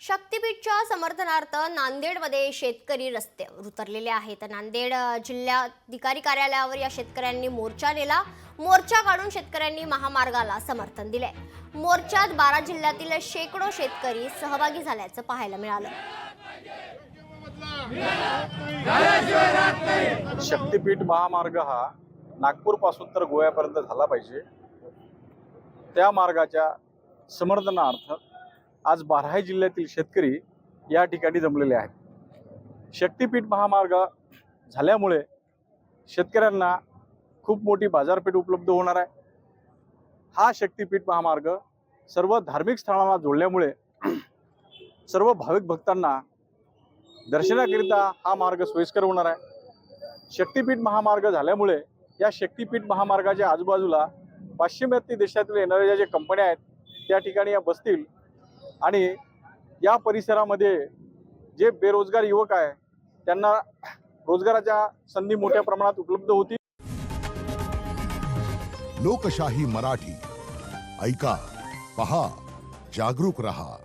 शक्तीपीठच्या समर्थनार्थ नांदेडमध्ये शेतकरी रस्त्यावर उतरलेले आहेत। नांदेड जिल्हाधिकारी कार्यालयावर या शेतकऱ्यांनी मोर्चा नेला। मोर्चा काढून शेतकऱ्यांनी महामार्गाला समर्थन दिले। मोर्चात 12 जिल्ह्यातील शेकडो शेतकरी सहभागी झाल्याचं पाहायला मिळालं। शक्तीपीठ महामार्ग हा नागपूर पासून तर गोव्यापर्यंत झाला पाहिजे। त्या मार्गाच्या समर्थनार्थ आज 12 जिल्ह्यातील शेतकरी या ठिकाणी जमलेले आहेत। शक्तीपीठ महामार्ग झाल्यामुळे शेतकऱ्यांना खूप मोठी बाजारपेठ उपलब्ध होणार आहे। हा शक्तीपीठ महामार्ग सर्व धार्मिक स्थळांना जोडल्यामुळे सर्व भाविक भक्तांना दर्शनाकरिता हा मार्ग सोयीस्कर होणार आहे। शक्तीपीठ महामार्ग झाल्यामुळे या शक्तीपीठ महामार्गाच्या आजूबाजूला पाश्चिमात्य देशातील येणाऱ्या ज्या कंपन्या आहेत त्या ठिकाणी या बसतील आणि या परिसरामध्ये जे बेरोजगार युवक आहे त्यांना रोजगाराच्या संधी मोठ्या प्रमाणात उपलब्ध होतील। लोकशाही मराठी ऐका, पहा, जागरूक रहा।